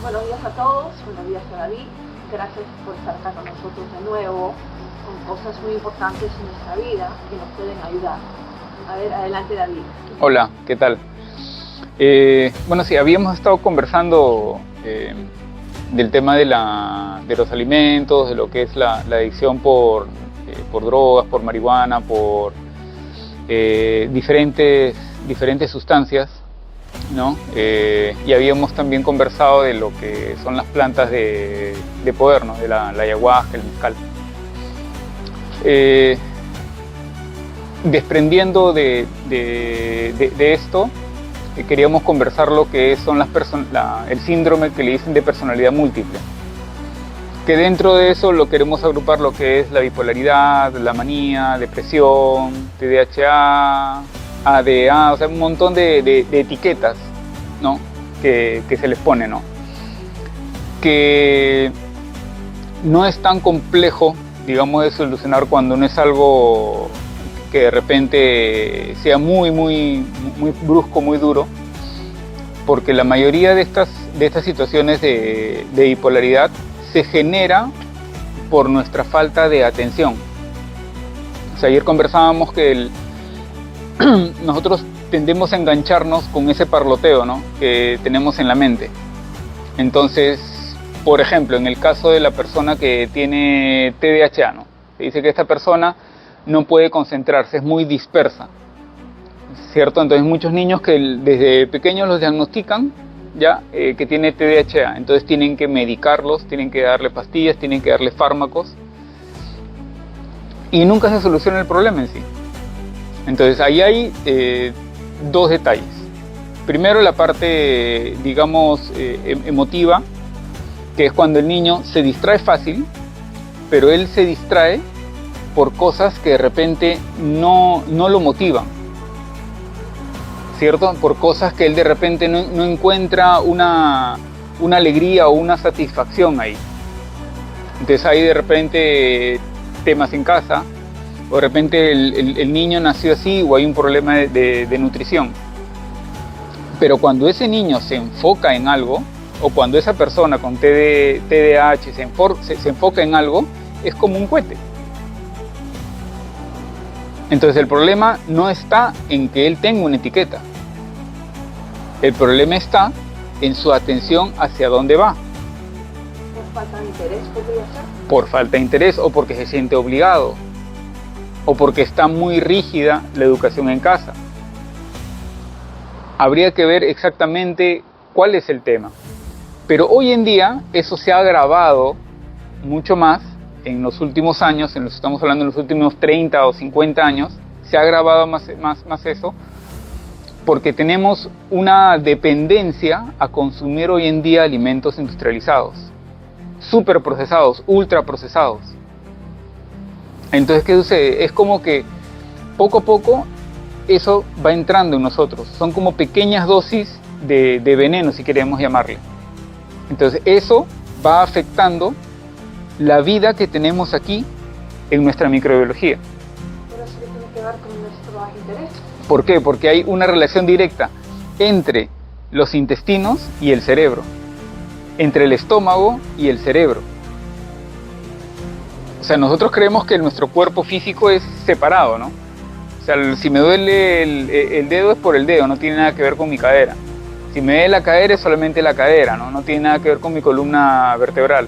Buenos días a todos, buenos días a David. Gracias por estar acá con nosotros de nuevo, con cosas muy importantes en nuestra vida que nos pueden ayudar. A ver, adelante David. Hola, ¿qué tal? Bueno, sí, habíamos estado conversando del tema de los alimentos, de lo que es la adicción por drogas, por marihuana, por diferentes sustancias, ¿no? Y habíamos también conversado de lo que son las plantas de poder, ¿no? De la ayahuasca, el mezcal. Desprendiendo de esto, queríamos conversar lo que son el síndrome que le dicen de personalidad múltiple. Que dentro de eso lo queremos agrupar lo que es la bipolaridad, la manía, depresión, TDAH, ADA, o sea, un montón de etiquetas, ¿no? que se les pone, ¿no? Que no es tan complejo, digamos, de solucionar cuando no es algo que de repente sea muy brusco, muy duro, porque la mayoría de estas situaciones de bipolaridad se genera por nuestra falta de atención. O sea, ayer conversábamos que nosotros tendemos a engancharnos con ese parloteo, ¿no? Que tenemos en la mente. Entonces, por ejemplo, en el caso de la persona que tiene TDAH, ¿no? Se dice que esta persona no puede concentrarse, es muy dispersa, ¿cierto? Entonces muchos niños que desde pequeños los diagnostican ya que tiene TDAH, entonces tienen que medicarlos, tienen que darle pastillas, tienen que darle fármacos y nunca se soluciona el problema en sí. Entonces ahí hay dos detalles. Primero la parte, digamos, emotiva, que es cuando el niño se distrae fácil, pero él se distrae por cosas que de repente no lo motivan, ¿cierto? Por cosas que él de repente no encuentra una alegría o una satisfacción ahí. Entonces hay de repente temas en casa, o de repente el niño nació así, o hay un problema de nutrición. Pero cuando ese niño se enfoca en algo, o cuando esa persona con TDAH se enfoca en algo, es como un cohete. Entonces el problema no está en que él tenga una etiqueta. El problema está en su atención hacia dónde va. ¿Por falta de interés podría ser? Por falta de interés, o porque se siente obligado, o porque está muy rígida la educación en casa. Habría que ver exactamente cuál es el tema. Pero hoy en día eso se ha agravado mucho más en los últimos años, estamos hablando de los últimos 30 o 50 años, se ha agravado más eso, porque tenemos una dependencia a consumir hoy en día alimentos industrializados, superprocesados, ultraprocesados. Entonces, ¿qué sucede? Es como que poco a poco eso va entrando en nosotros, son como pequeñas dosis de veneno, si queremos llamarle. Entonces eso va afectando la vida que tenemos aquí en nuestra microbiología. Pero eso tiene que ver con nuestros intereses. ¿Por qué? Porque hay una relación directa entre los intestinos y el cerebro, entre el estómago y el cerebro. O sea, nosotros creemos que nuestro cuerpo físico es separado, ¿no? O sea, si me duele el dedo es por el dedo, no tiene nada que ver con mi cadera. Si me duele la cadera es solamente la cadera, ¿no? No tiene nada que ver con mi columna vertebral.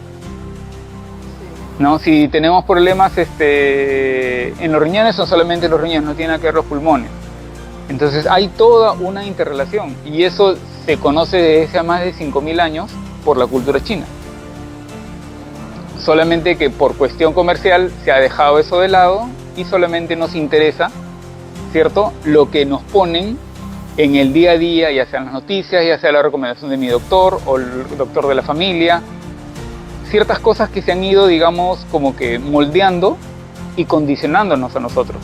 ¿No? Si tenemos problemas en los riñones, son solamente los riñones, no tiene nada que ver los pulmones. Entonces hay toda una interrelación y eso se conoce desde hace más de 5.000 años por la cultura china. Solamente que por cuestión comercial se ha dejado eso de lado y solamente nos interesa, ¿cierto?, lo que nos ponen en el día a día, ya sean las noticias, ya sea la recomendación de mi doctor o el doctor de la familia. Ciertas cosas que se han ido, digamos, como que moldeando y condicionándonos a nosotros.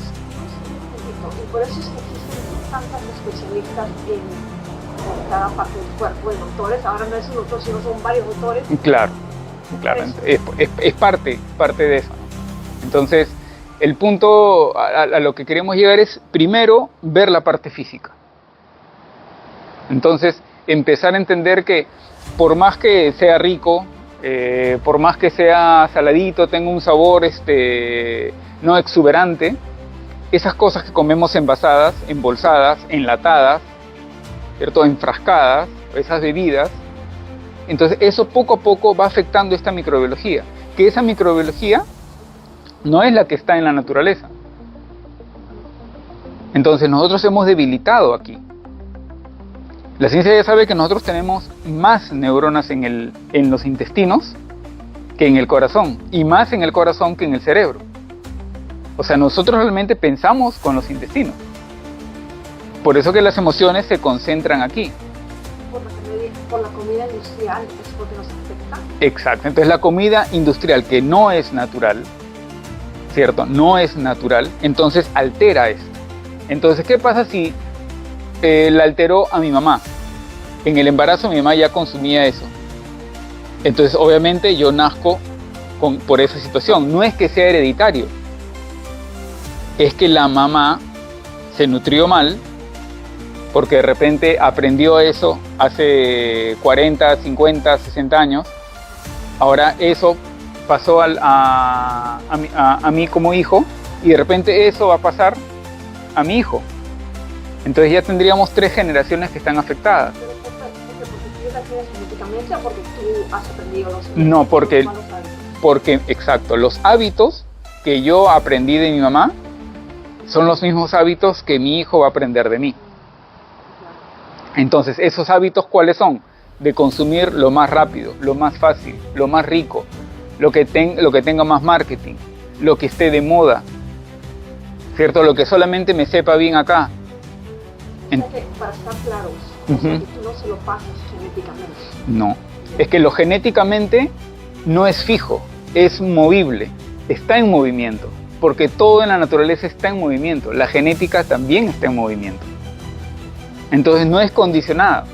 Y por eso es que existen tantas especialistas en cada parte del cuerpo, de doctores. Ahora no es un doctor, sino son varios doctores. Claro, es parte de eso. Entonces, el punto a lo que queremos llegar es, primero, ver la parte física. Entonces, empezar a entender que por más que sea rico, por más que sea saladito, tenga un sabor no exuberante, esas cosas que comemos envasadas, embolsadas, enlatadas, ¿cierto? Enfrascadas, esas bebidas, entonces eso poco a poco va afectando esta microbiología, que esa microbiología no es la que está en la naturaleza. Entonces nosotros hemos debilitado aquí. La ciencia ya sabe que nosotros tenemos más neuronas en los intestinos que en el corazón, y más en el corazón que en el cerebro. O sea, nosotros realmente pensamos con los intestinos. Por eso que las emociones se concentran aquí. Por la comida industrial, es porque nos afecta. Exacto, entonces la comida industrial que no es natural, ¿cierto? No es natural, entonces altera esto. Entonces, ¿qué pasa si la alteró a mi mamá? En el embarazo mi mamá ya consumía eso. Entonces, obviamente yo nazco por esa situación. No es que sea hereditario, es que la mamá se nutrió mal porque de repente aprendió eso hace 40, 50, 60 años. Ahora eso pasó a mí como hijo, y de repente eso va a pasar a mi hijo. Entonces ya tendríamos 3 generaciones que están afectadas. ¿Pero porque tú la tienes genéticamente o porque tú has aprendido los No, porque, malos hábitos? porque, exacto, los hábitos que yo aprendí de mi mamá son los mismos hábitos que mi hijo va a aprender de mí. Entonces, ¿esos hábitos cuáles son? De consumir lo más rápido, lo más fácil, lo más rico, lo que tenga más marketing, lo que esté de moda, ¿cierto? Lo que solamente me sepa bien acá. O sea que, para estar claros, o sea, que tú no se lo pasas genéticamente. No, es que lo genéticamente no es fijo, es movible, está en movimiento, porque todo en la naturaleza está en movimiento, la genética también está en movimiento. Entonces no es condicionada.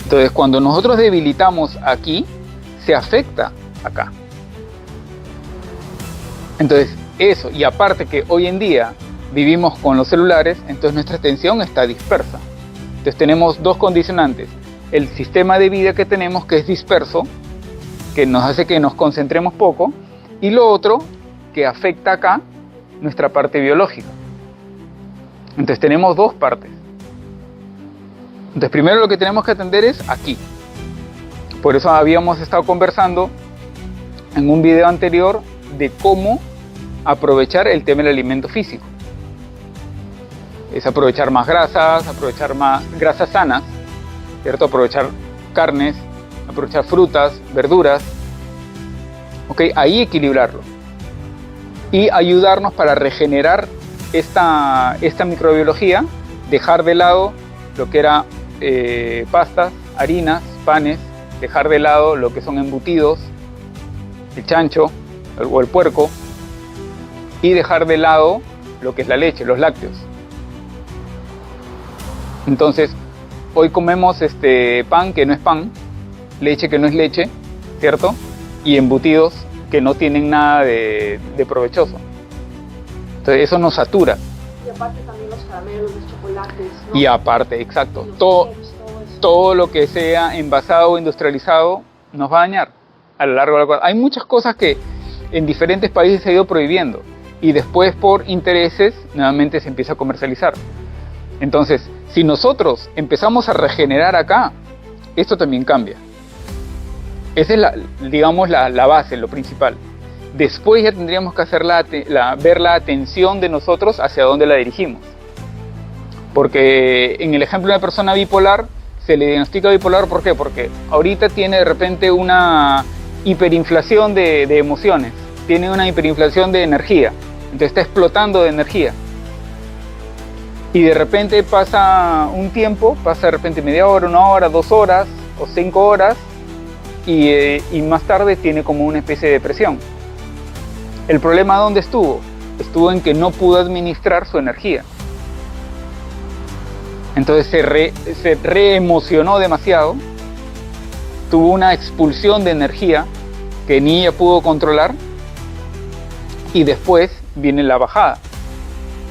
Entonces cuando nosotros debilitamos aquí, se afecta acá. Entonces eso, y aparte que hoy en día vivimos con los celulares, entonces nuestra atención está dispersa. Entonces tenemos 2 condicionantes: el sistema de vida que tenemos, que es disperso, que nos hace que nos concentremos poco, y lo otro que afecta acá nuestra parte biológica. Entonces tenemos 2 partes. Entonces primero lo que tenemos que atender es aquí. Por eso habíamos estado conversando en un video anterior de cómo aprovechar el tema del alimento físico. Es aprovechar más grasas, aprovechar más grasas sanas, ¿cierto? Aprovechar carnes, aprovechar frutas, verduras, ¿ok? Ahí equilibrarlo y ayudarnos para regenerar esta microbiología, dejar de lado lo que era pastas, harinas, panes, dejar de lado lo que son embutidos, el chancho o el puerco, y dejar de lado lo que es la leche, los lácteos. Entonces, hoy comemos pan que no es pan, leche que no es leche, ¿cierto? Y embutidos que no tienen nada de provechoso. Entonces eso nos satura. Y aparte también los caramelos, los chocolates, ¿no? Y aparte, exacto, Los todo chips, todo eso. todo lo que sea envasado o industrializado nos va a dañar a lo largo de la... Hay muchas cosas que en diferentes países se ha ido prohibiendo y después por intereses nuevamente se empieza a comercializar. Entonces, si nosotros empezamos a regenerar acá, esto también cambia. Esa es la base, lo principal. Después ya tendríamos que hacer ver la atención de nosotros hacia dónde la dirigimos. Porque en el ejemplo de una persona bipolar, se le diagnostica bipolar, ¿por qué? Porque ahorita tiene de repente una hiperinflación de emociones, tiene una hiperinflación de energía, entonces está explotando de energía. Y de repente pasa un tiempo, pasa de repente media hora, 1 hora, 2 horas o 5 horas, y más tarde tiene como una especie de depresión. ¿El problema dónde estuvo? Estuvo en que no pudo administrar su energía. Entonces se reemocionó demasiado, tuvo una expulsión de energía que ni ella pudo controlar, y después viene la bajada.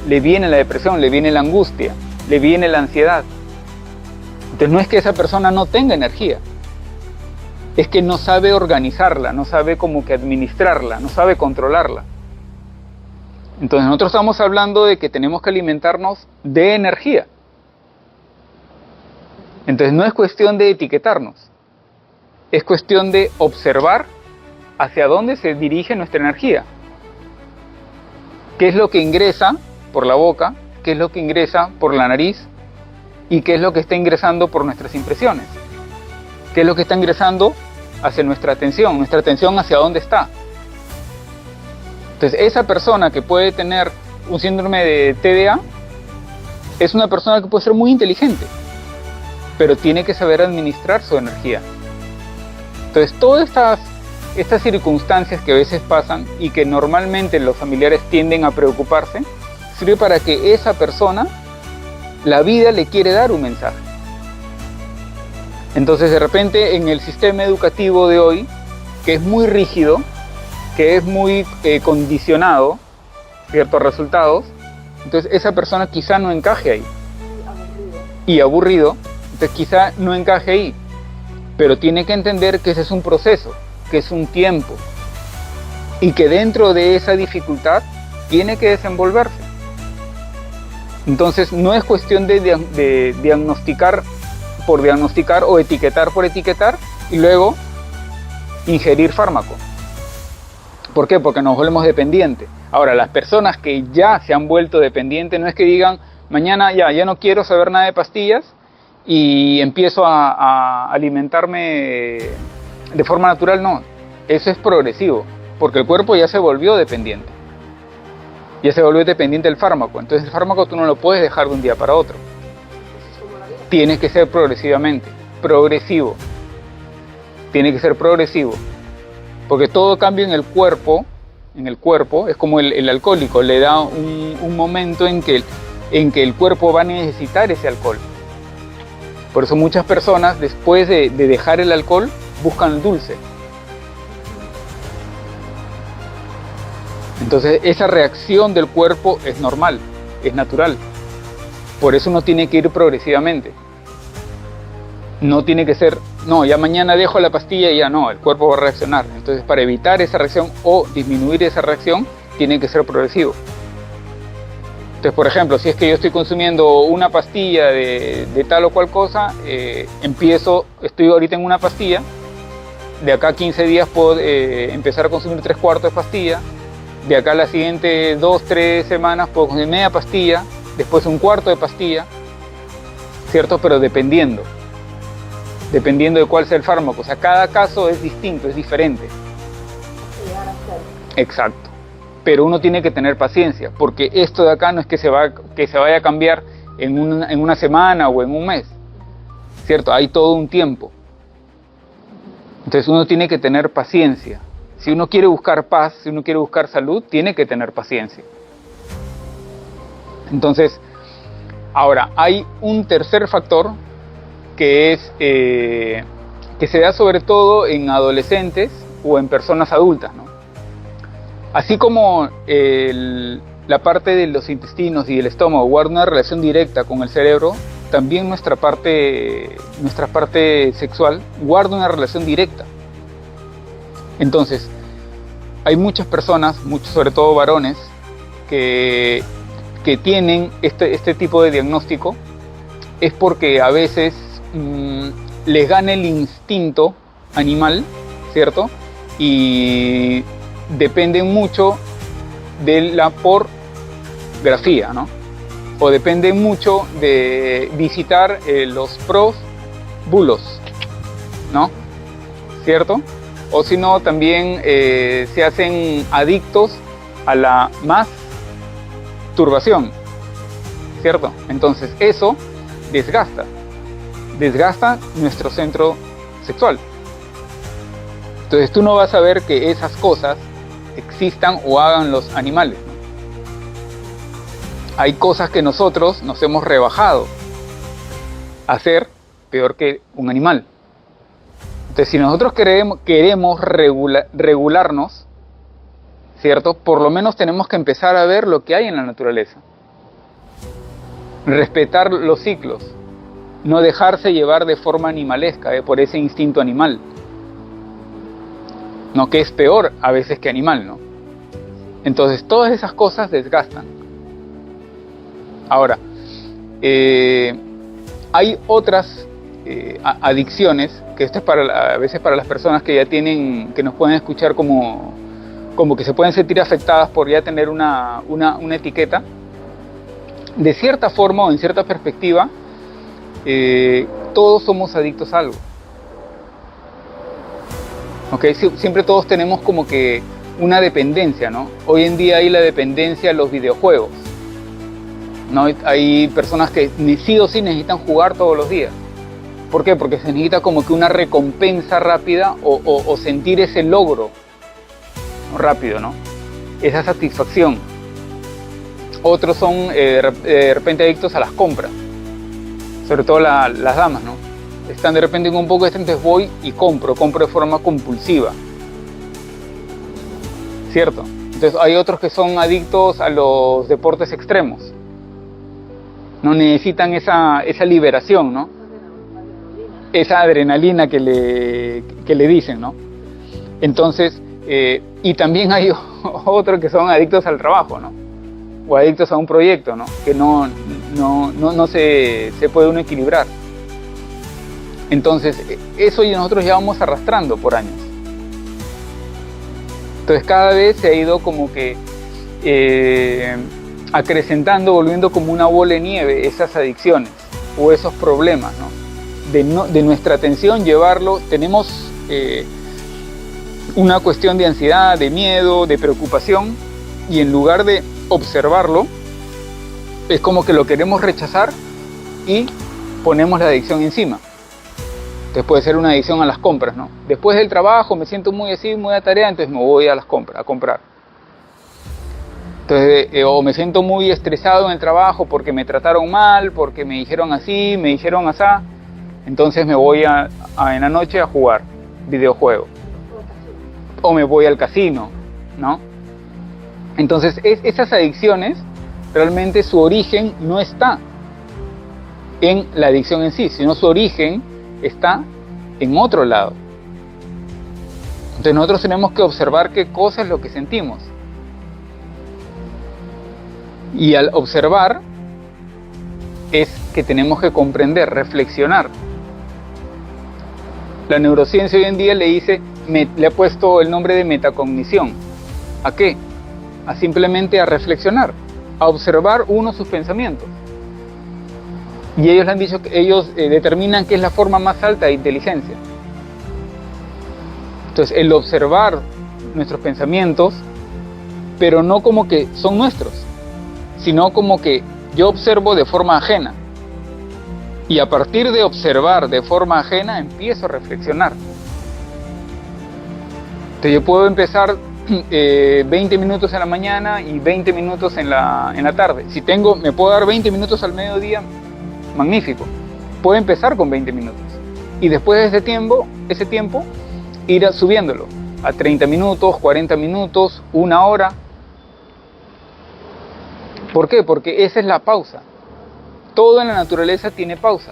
Le viene la depresión, le viene la angustia, le viene la ansiedad. Entonces no es que esa persona no tenga energía, es que no sabe organizarla, no sabe como que administrarla, no sabe controlarla. Entonces nosotros estamos hablando de que tenemos que alimentarnos de energía. Entonces no es cuestión de etiquetarnos, es cuestión de observar hacia dónde se dirige nuestra energía. ¿Qué es lo que ingresa por la boca? ¿Qué es lo que ingresa por la nariz? ¿Y qué es lo que está ingresando por nuestras impresiones? ¿Qué es lo que está ingresando hacia nuestra atención hacia dónde está? Entonces esa persona que puede tener un síndrome de TDA es una persona que puede ser muy inteligente, pero tiene que saber administrar su energía. Entonces todas estas circunstancias que a veces pasan y que normalmente los familiares tienden a preocuparse, sirve para que esa persona, la vida le quiere dar un mensaje. Entonces de repente en el sistema educativo de hoy, que es muy rígido, que es muy condicionado, ciertos resultados, entonces esa persona quizá no encaje ahí. Y aburrido, entonces quizá no encaje ahí. Pero tiene que entender que ese es un proceso, que es un tiempo. Y que dentro de esa dificultad tiene que desenvolverse. Entonces no es cuestión de diagnosticar por diagnosticar o etiquetar por etiquetar y luego ingerir fármaco. ¿Por qué? Porque nos volvemos dependientes. Ahora, las personas que ya se han vuelto dependientes no es que digan mañana ya no quiero saber nada de pastillas y empiezo a alimentarme de forma natural, no. Eso es progresivo, porque el cuerpo ya se volvió dependiente. Ya se volvió dependiente del fármaco. Entonces el fármaco tú no lo puedes dejar de un día para otro. Tiene que ser progresivamente, progresivo. Tiene que ser progresivo. Porque todo cambio en el cuerpo es como el alcohólico, le da un momento en que el cuerpo va a necesitar ese alcohol. Por eso muchas personas después de dejar el alcohol buscan el dulce. Entonces esa reacción del cuerpo es normal, es natural. Por eso uno tiene que ir progresivamente. No tiene que ser, no, ya mañana dejo la pastilla y ya no, el cuerpo va a reaccionar. Entonces para evitar esa reacción o disminuir esa reacción, tiene que ser progresivo. Entonces, por ejemplo, si es que yo estoy consumiendo una pastilla de tal o cual cosa, estoy ahorita en una pastilla, de acá a 15 días puedo empezar a consumir 3/4 de pastilla, de acá a las siguientes 2-3 semanas puedo consumir media pastilla, después 1/4 de pastilla, ¿cierto? Pero dependiendo de cuál sea el fármaco, o sea, cada caso es distinto, es diferente. Exacto. Pero uno tiene que tener paciencia, porque esto de acá no es que se vaya a cambiar en una semana o en un mes, ¿cierto? Hay todo un tiempo. Entonces uno tiene que tener paciencia. Si uno quiere buscar paz, si uno quiere buscar salud, tiene que tener paciencia. Entonces, ahora, hay un tercer factor que es que se da sobre todo en adolescentes o en personas adultas, ¿no? Así como la parte de los intestinos y el estómago guarda una relación directa con el cerebro, también nuestra parte sexual guarda una relación directa. Entonces, hay muchas personas, sobre todo varones, que tienen este tipo de diagnóstico, es porque a veces les gana el instinto animal, ¿cierto? Y dependen mucho de la pornografía, ¿no? O dependen mucho de visitar los prosbulos, ¿no? ¿Cierto? O si no, también se hacen adictos a la masturbación, ¿cierto? Entonces eso desgasta nuestro centro sexual. Entonces tú no vas a ver que esas cosas existan o hagan los animales, ¿no? Hay cosas que nosotros nos hemos rebajado a hacer peor que un animal. Entonces, si nosotros queremos regularnos, ¿cierto? Por lo menos tenemos que empezar a ver lo que hay en la naturaleza. Respetar los ciclos. no dejarse llevar de forma animalesca, por ese instinto animal, ¿no? Que es peor a veces que animal, ¿no? Entonces todas esas cosas desgastan. Ahora, hay otras adicciones, que esto es a veces para las personas que ya tienen, que nos pueden escuchar como que se pueden sentir afectadas por ya tener una etiqueta. De cierta forma o en cierta perspectiva, todos somos adictos a algo. ¿Okay? Siempre todos tenemos como que una dependencia, ¿no? Hoy en día hay la dependencia a los videojuegos, ¿no? Hay personas que sí o sí necesitan jugar todos los días. ¿Por qué? Porque se necesita como que una recompensa rápida o sentir ese logro rápido, ¿no? Esa satisfacción. Otros son de repente adictos a las compras, sobre todo las damas, ¿no? Están de repente con un poco de estrés, entonces voy y compro de forma compulsiva, ¿cierto? Entonces hay otros que son adictos a los deportes extremos, no necesitan esa liberación, ¿no? Esa adrenalina que le dicen, ¿no? Entonces, y también hay otros que son adictos al trabajo, ¿no? O adictos a un proyecto, ¿no? Que no se puede uno equilibrar. Entonces, eso nosotros ya vamos arrastrando por años. Entonces, cada vez se ha ido como que acrecentando, volviendo como una bola de nieve esas adicciones o esos problemas, ¿no? De nuestra atención llevarlo, tenemos una cuestión de ansiedad, de miedo, de preocupación, y en lugar de observarlo, es como que lo queremos rechazar y ponemos la adicción encima. Entonces puede ser una adicción a las compras, ¿no? Después del trabajo me siento muy así, muy atareado, entonces me voy a las compras, a comprar. Entonces, o me siento muy estresado en el trabajo porque me trataron mal, porque me dijeron así, me dijeron asá, entonces me voy en la noche a jugar videojuegos. O me voy al casino, ¿no? Entonces, esas adicciones, realmente su origen no está en la adicción en sí, sino su origen está en otro lado. Entonces nosotros tenemos que observar qué cosa es lo que sentimos. Y al observar es que tenemos que comprender, reflexionar. La neurociencia hoy en día le ha puesto el nombre de metacognición. ¿A qué? A simplemente a reflexionar, a observar sus pensamientos. Y ellos le han dicho que ellos determinan que es la forma más alta de inteligencia. Entonces, el observar nuestros pensamientos, pero no como que son nuestros, sino como que yo observo de forma ajena. Y a partir de observar de forma ajena, empiezo a reflexionar. Entonces, yo puedo empezar 20 minutos en la mañana y 20 minutos en la tarde. Si me puedo dar 20 minutos al mediodía, magnífico. Puedo empezar con 20 minutos. Y después de ese tiempo, ir subiéndolo a 30 minutos, 40 minutos, 1 hora. ¿Por qué? Porque esa es la pausa. Todo en la naturaleza tiene pausa.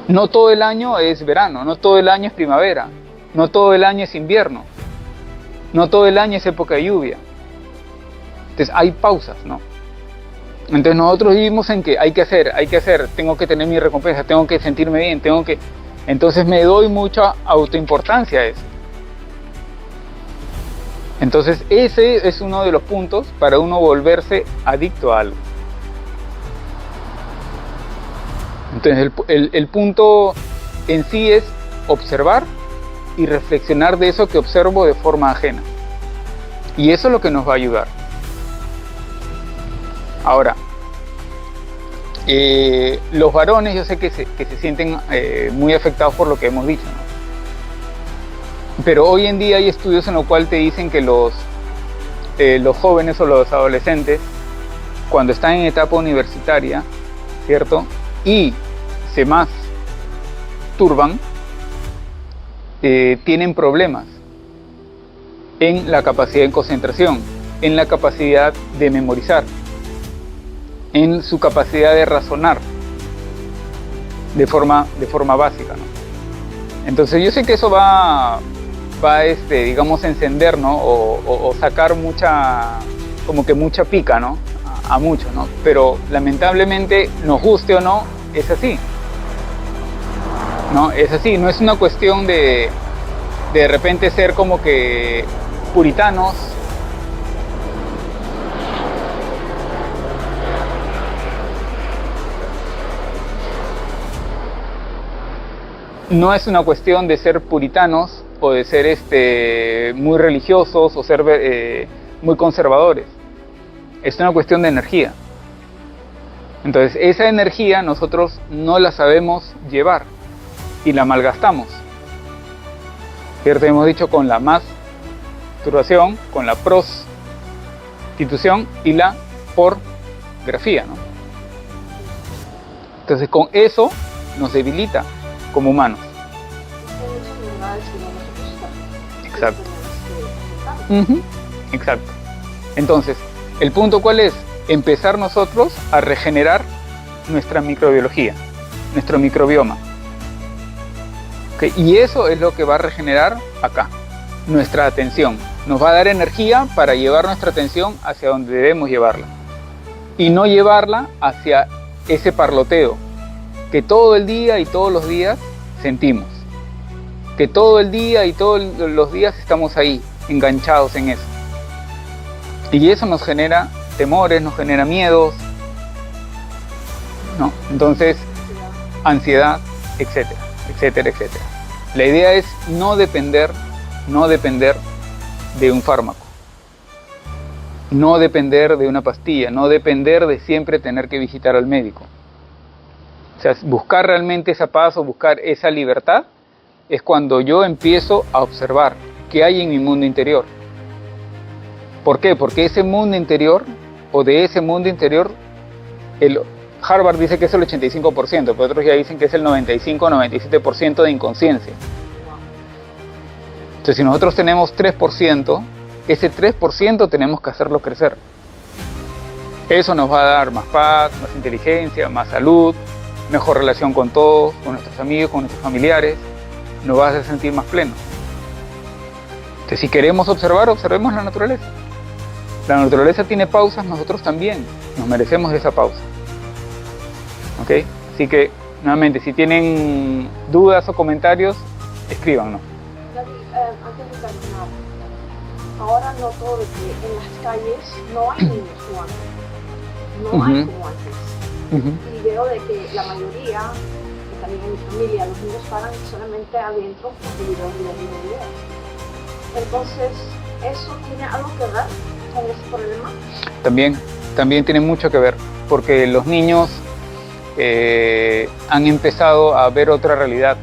No todo el año es verano, no todo el año es primavera, no todo el año es invierno, no todo el año es época de lluvia. Entonces hay pausas, ¿no? Entonces nosotros vivimos en que hay que hacer, tengo que tener mi recompensa, tengo que sentirme bien, entonces me doy mucha autoimportancia a eso. Entonces ese es uno de los puntos para uno volverse adicto a algo. Entonces el punto en sí es observar y reflexionar de eso que observo de forma ajena. Y eso es lo que nos va a ayudar. Ahora, los varones yo sé que se sienten muy afectados por lo que hemos dicho, ¿no? Pero hoy en día hay estudios en los cuales te dicen que los jóvenes o los adolescentes, cuando están en etapa universitaria, ¿cierto? Y se masturban, tienen problemas en la capacidad de concentración, en la capacidad de memorizar, en su capacidad de razonar. de forma básica, ¿no? Entonces yo sé que eso va digamos, encender, ¿no? O sacar mucha pica, ¿no? A muchos, ¿no? Pero lamentablemente, nos guste o no, es así. ¿No? Es así, no es una cuestión de repente ser como que puritanos. No es una cuestión de ser puritanos o de ser muy religiosos o ser muy conservadores. Es una cuestión de energía. Entonces, esa energía nosotros no la sabemos llevar y la malgastamos. ¿Cierto? Hemos dicho con la masturbación, con la prostitución y la pornografía, ¿no? Entonces, con eso nos debilita como humanos. Exacto. Exacto. Entonces, ¿el punto cuál es? Empezar nosotros a regenerar nuestra microbiología, nuestro microbioma. ¿Okay? Y eso es lo que va a regenerar acá, nuestra atención. Nos va a dar energía para llevar nuestra atención hacia donde debemos llevarla. Y no llevarla hacia ese parloteo que todo el día y todos los días sentimos. Que todo el día y todos los días estamos ahí, enganchados en eso. Y eso nos genera temores, nos genera miedos, ¿no? Entonces, ansiedad, etcétera, etcétera, etcétera. La idea es no depender de un fármaco, no depender de una pastilla, no depender de siempre tener que visitar al médico. O sea, buscar realmente esa paz o buscar esa libertad es cuando yo empiezo a observar qué hay en mi mundo interior. ¿Por qué? Porque ese mundo interior, o de ese mundo interior, Harvard dice que es el 85%, pero otros ya dicen que es el 95-97% de inconsciencia. Entonces, si nosotros tenemos 3%, ese 3% tenemos que hacerlo crecer. Eso nos va a dar más paz, más inteligencia, más salud, mejor relación con todos, con nuestros amigos, con nuestros familiares, nos va a hacer sentir más plenos. Entonces, si queremos observar, observemos la naturaleza. La naturaleza tiene pausas, nosotros también nos merecemos esa pausa. ¿Ok? Así que, nuevamente, si tienen dudas o comentarios, escríbanos. David, antes de terminar, ahora noto de que en las calles no hay niños como antes. No hay como antes. Y veo de que la mayoría, que también en mi familia, los niños paran solamente adentro porque videos. Entonces, ¿eso tiene algo que ver con ese problema? También tiene mucho que ver, porque los niños han empezado a ver otra realidad,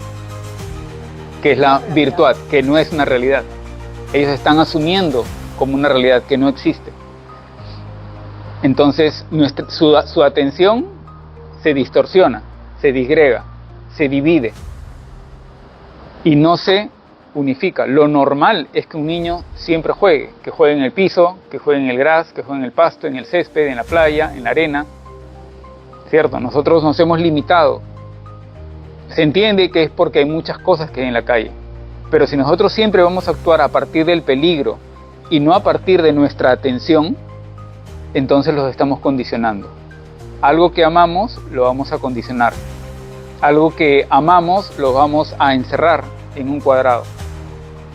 que es la virtual, que no es una realidad. Ellos están asumiendo como una realidad que no existe. Entonces su atención se distorsiona, se disgrega, se divide y no se unifica. Lo normal es que un niño siempre juegue, que juegue en el piso, que juegue en el gras, que juegue en el pasto, en el césped, en la playa, en la arena, ¿cierto? Nosotros nos hemos limitado. Se entiende que es porque hay muchas cosas que hay en la calle, pero si nosotros siempre vamos a actuar a partir del peligro y no a partir de nuestra atención, entonces los estamos condicionando. Algo que amamos lo vamos a condicionar. Algo que amamos lo vamos a encerrar en un cuadrado.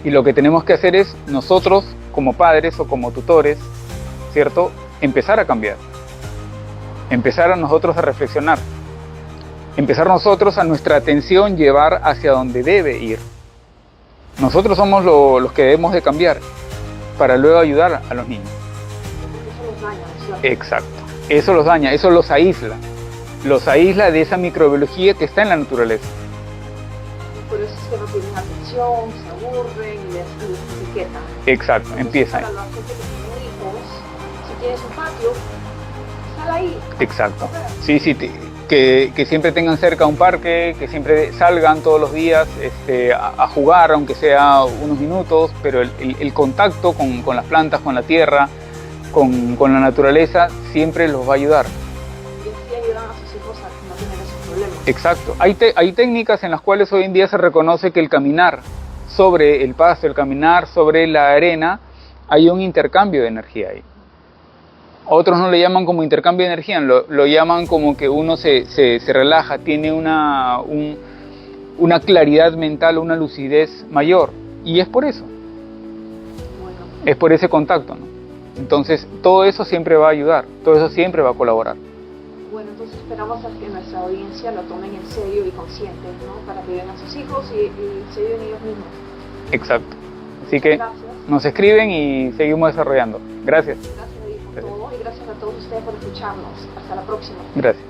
Y lo que tenemos que hacer es nosotros, como padres o como tutores, ¿cierto?, empezar a cambiar. Empezar a nosotros a reflexionar. Empezar nosotros a nuestra atención llevar hacia donde debe ir. Nosotros somos los que debemos de cambiar para luego ayudar a los niños. Eso los daña, ¿cierto? Exacto. Eso los daña, eso los aísla. Los aísla de esa microbiología que está en la naturaleza. Por eso es que no tienen atención, se aburren y les etiquetan. Exacto, Entonces, empieza ahí. para la gente que tiene hijos, si tienes un patio, sal ahí. Exacto. Sí, que siempre tengan cerca un parque, que siempre salgan todos los días a jugar, aunque sea unos minutos, pero el contacto con las plantas, con la tierra, con la naturaleza, siempre los va a ayudar. Y así ayudan a sus hijos a no tener esos problemas. Exacto. Hay técnicas en las cuales hoy en día se reconoce que el caminar sobre el pasto, el caminar sobre la arena, hay un intercambio de energía ahí. Otros no le llaman como intercambio de energía, lo llaman como que uno se relaja, tiene una claridad mental, una lucidez mayor. Y es por eso. Bueno. Es por ese contacto, ¿no? Entonces, todo eso siempre va a ayudar, todo eso siempre va a colaborar. Bueno, entonces esperamos a que nuestra audiencia lo tomen en serio y consciente, ¿no? Para que vean a sus hijos y se ayuden ellos mismos. Exacto. Así que Gracias. nos escriben y seguimos desarrollando. Gracias. Gracias, David, por todo y gracias a todos ustedes por escucharnos. Hasta la próxima. Gracias.